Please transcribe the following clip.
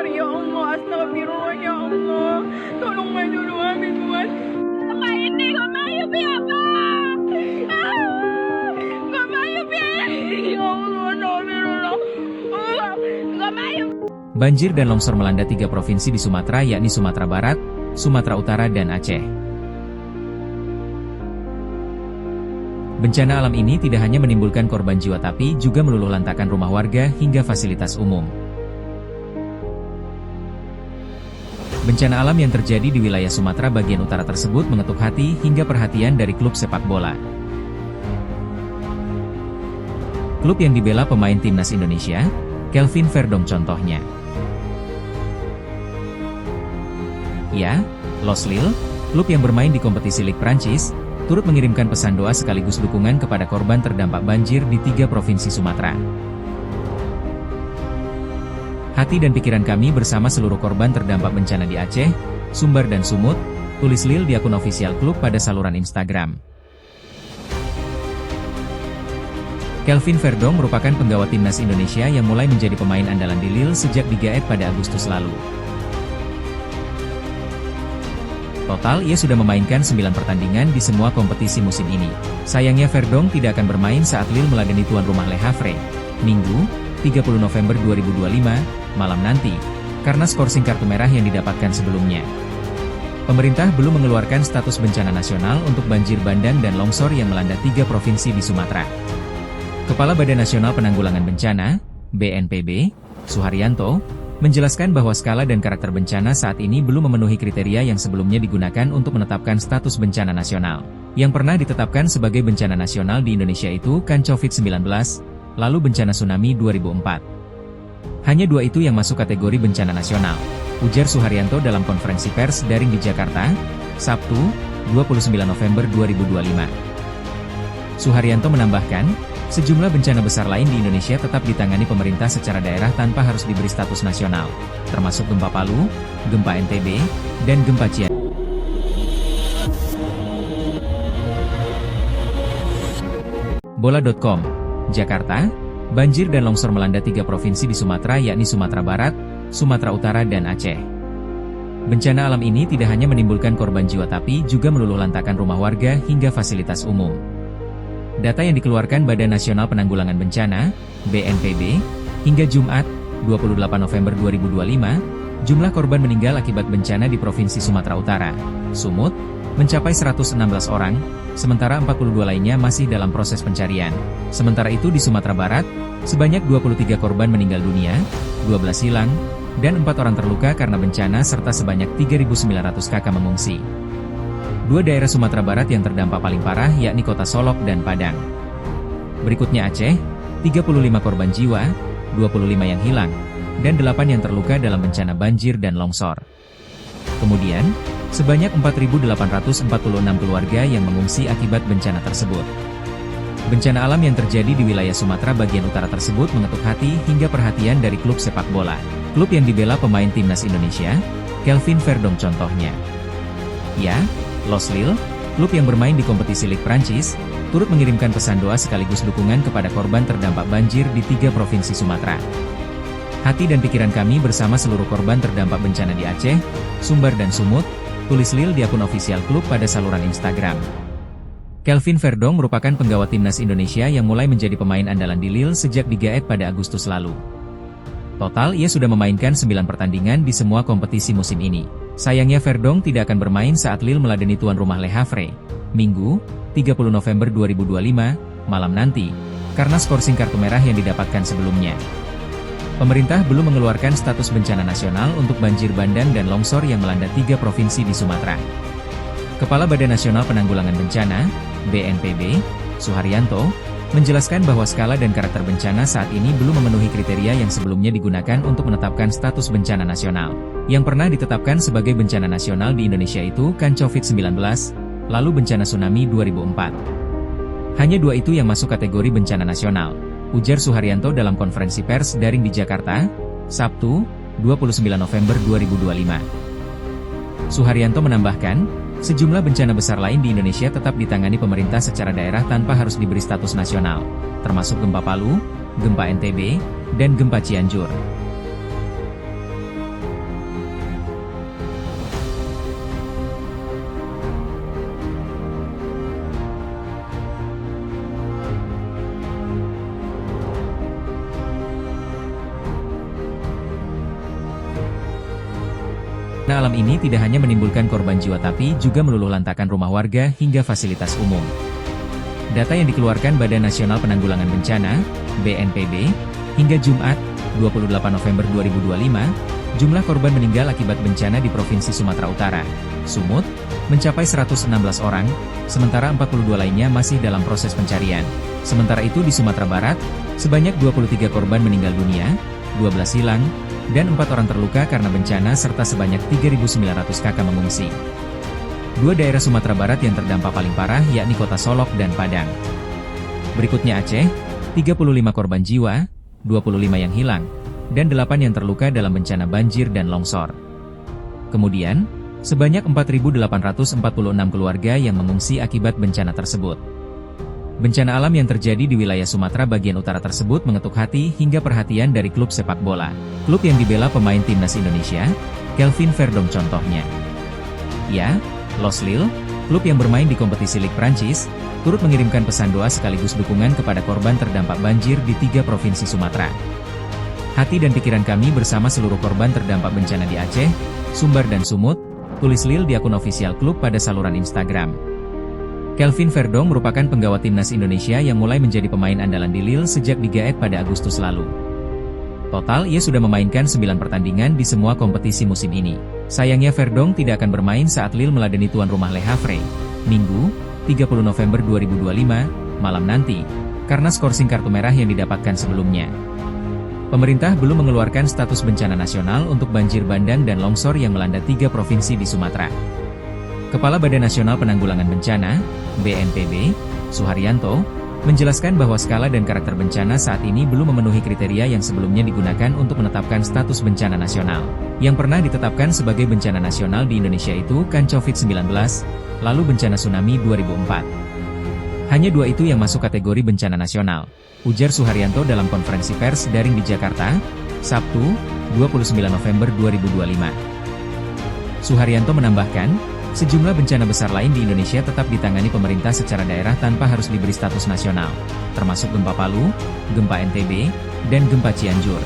Akbar, ya Allah, astagfirullah, ya Allah. Tolong bantu kami, Tuhan. Apa ini? Kok mayu ya, Pak? Kok mayu ya? Ya Allah, astagfirullah. Kok mayu. Banjir dan longsor melanda 3 provinsi di Sumatera, yakni Sumatera Barat, Sumatera Utara dan Aceh. Bencana alam ini tidak hanya menimbulkan korban jiwa tapi juga meluluhlantakkan rumah warga hingga fasilitas umum. Bencana alam yang terjadi di wilayah Sumatera bagian utara tersebut mengetuk hati hingga perhatian dari klub sepak bola. Klub yang dibela pemain timnas Indonesia, Kelvin Verdong contohnya. Ya, Los Lille, klub yang bermain di kompetisi Liga Prancis, turut mengirimkan pesan doa sekaligus dukungan kepada korban terdampak banjir di 3 provinsi Sumatera. Hati dan pikiran kami bersama seluruh korban terdampak bencana di Aceh, Sumbar dan Sumut, tulis Lille di akun ofisial klub pada saluran Instagram. Kelvin Verdong merupakan penggawa timnas Indonesia yang mulai menjadi pemain andalan di Lille sejak digaet pada Agustus lalu. Total, ia sudah memainkan 9 pertandingan di semua kompetisi musim ini. Sayangnya Verdong tidak akan bermain saat Lille melayani tuan rumah Le Havre, Minggu, 30 November 2025, malam nanti, karena skorsing kartu merah yang didapatkan sebelumnya. Pemerintah belum mengeluarkan status bencana nasional untuk banjir bandang dan longsor yang melanda 3 provinsi di Sumatera. Kepala Badan Nasional Penanggulangan Bencana, BNPB, Suharyanto, menjelaskan bahwa skala dan karakter bencana saat ini belum memenuhi kriteria yang sebelumnya digunakan untuk menetapkan status bencana nasional. Yang pernah ditetapkan sebagai bencana nasional di Indonesia itu kan COVID-19, lalu bencana tsunami 2004. Hanya 2 itu yang masuk kategori bencana nasional, ujar Suharyanto dalam konferensi pers daring di Jakarta, Sabtu, 29 November 2025. Suharyanto menambahkan, sejumlah bencana besar lain di Indonesia tetap ditangani pemerintah secara daerah tanpa harus diberi status nasional, termasuk gempa Palu, gempa NTB, dan gempa Cianjur. Bola.com, Jakarta, banjir dan longsor melanda 3 provinsi di Sumatera yakni Sumatera Barat, Sumatera Utara dan Aceh. Bencana alam ini tidak hanya menimbulkan korban jiwa tapi juga meluluhlantakkan rumah warga hingga fasilitas umum. Data yang dikeluarkan Badan Nasional Penanggulangan Bencana, BNPB, hingga Jumat, 28 November 2025, jumlah korban meninggal akibat bencana di Provinsi Sumatera Utara, Sumut, mencapai 116 orang, sementara 42 lainnya masih dalam proses pencarian. Sementara itu di Sumatera Barat, sebanyak 23 korban meninggal dunia, 12 hilang, dan 4 orang terluka karena bencana serta sebanyak 3.900 kakak mengungsi. 2 daerah Sumatera Barat yang terdampak paling parah yakni kota Solok dan Padang. Berikutnya Aceh, 35 korban jiwa, 25 yang hilang, dan 8 yang terluka dalam bencana banjir dan longsor. Kemudian, sebanyak 4.846 keluarga yang mengungsi akibat bencana tersebut. Bencana alam yang terjadi di wilayah Sumatera bagian utara tersebut mengetuk hati hingga perhatian dari klub sepak bola. Klub yang dibela pemain timnas Indonesia, Kelvin Verdong contohnya. Ya, Los Lille, klub yang bermain di kompetisi Liga Prancis, turut mengirimkan pesan doa sekaligus dukungan kepada korban terdampak banjir di 3 provinsi Sumatera. Hati dan pikiran kami bersama seluruh korban terdampak bencana di Aceh, Sumbar dan Sumut, tulis Lille di akun ofisial klub pada saluran Instagram. Kelvin Verdong merupakan penggawa timnas Indonesia yang mulai menjadi pemain andalan di Lille sejak digaet pada Agustus lalu. Total ia sudah memainkan 9 pertandingan di semua kompetisi musim ini. Sayangnya Verdong tidak akan bermain saat Lille meladeni tuan rumah Le Havre, Minggu, 30 November 2025, malam nanti, karena skorsing kartu merah yang didapatkan sebelumnya. Pemerintah belum mengeluarkan status bencana nasional untuk banjir bandang dan longsor yang melanda 3 provinsi di Sumatera. Kepala Badan Nasional Penanggulangan Bencana, BNPB, Suharyanto, menjelaskan bahwa skala dan karakter bencana saat ini belum memenuhi kriteria yang sebelumnya digunakan untuk menetapkan status bencana nasional. Yang pernah ditetapkan sebagai bencana nasional di Indonesia itu kan COVID-19, lalu bencana tsunami 2004. Hanya 2 itu yang masuk kategori bencana nasional, ujar Suharyanto dalam konferensi pers daring di Jakarta, Sabtu, 29 November 2025. Suharyanto menambahkan, sejumlah bencana besar lain di Indonesia tetap ditangani pemerintah secara daerah tanpa harus diberi status nasional, termasuk gempa Palu, gempa NTB, dan gempa Cianjur. Bencana alam ini tidak hanya menimbulkan korban jiwa tapi juga meluluhlantakkan rumah warga hingga fasilitas umum. Data yang dikeluarkan Badan Nasional Penanggulangan Bencana, BNPB, hingga Jumat, 28 November 2025, jumlah korban meninggal akibat bencana di Provinsi Sumatera Utara, Sumut, mencapai 116 orang, sementara 42 lainnya masih dalam proses pencarian. Sementara itu di Sumatera Barat, sebanyak 23 korban meninggal dunia, 12 hilang, dan 4 orang terluka karena bencana serta sebanyak 3.900 kakak mengungsi. Dua daerah Sumatera Barat yang terdampak paling parah yakni Kota Solok dan Padang. Berikutnya Aceh, 35 korban jiwa, 25 yang hilang, dan 8 yang terluka dalam bencana banjir dan longsor. Kemudian, sebanyak 4.846 keluarga yang mengungsi akibat bencana tersebut. Bencana alam yang terjadi di wilayah Sumatera bagian utara tersebut mengetuk hati hingga perhatian dari klub sepak bola. Klub yang dibela pemain timnas Indonesia, Kelvin Verdong contohnya. Ya, Los Lille, klub yang bermain di kompetisi Liga Prancis, turut mengirimkan pesan doa sekaligus dukungan kepada korban terdampak banjir di 3 provinsi Sumatera. Hati dan pikiran kami bersama seluruh korban terdampak bencana di Aceh, Sumbar dan Sumut, tulis Lille di akun ofisial klub pada saluran Instagram. Kelvin Verdong merupakan penggawa timnas Indonesia yang mulai menjadi pemain andalan di Lille sejak digaet pada Agustus lalu. Total ia sudah memainkan 9 pertandingan di semua kompetisi musim ini. Sayangnya Verdong tidak akan bermain saat Lille meladeni tuan rumah Le Havre, Minggu, 30 November 2025, malam nanti, karena skorsing kartu merah yang didapatkan sebelumnya. Pemerintah belum mengeluarkan status bencana nasional untuk banjir bandang dan longsor yang melanda 3 provinsi di Sumatera. Kepala Badan Nasional Penanggulangan Bencana, BNPB, Suharyanto, menjelaskan bahwa skala dan karakter bencana saat ini belum memenuhi kriteria yang sebelumnya digunakan untuk menetapkan status bencana nasional. Yang pernah ditetapkan sebagai bencana nasional di Indonesia itu kan COVID-19, lalu bencana tsunami 2004. Hanya 2 itu yang masuk kategori bencana nasional, ujar Suharyanto dalam konferensi pers daring di Jakarta, Sabtu, 29 November 2025. Suharyanto menambahkan, sejumlah bencana besar lain di Indonesia tetap ditangani pemerintah secara daerah tanpa harus diberi status nasional, termasuk gempa Palu, gempa NTB, dan gempa Cianjur.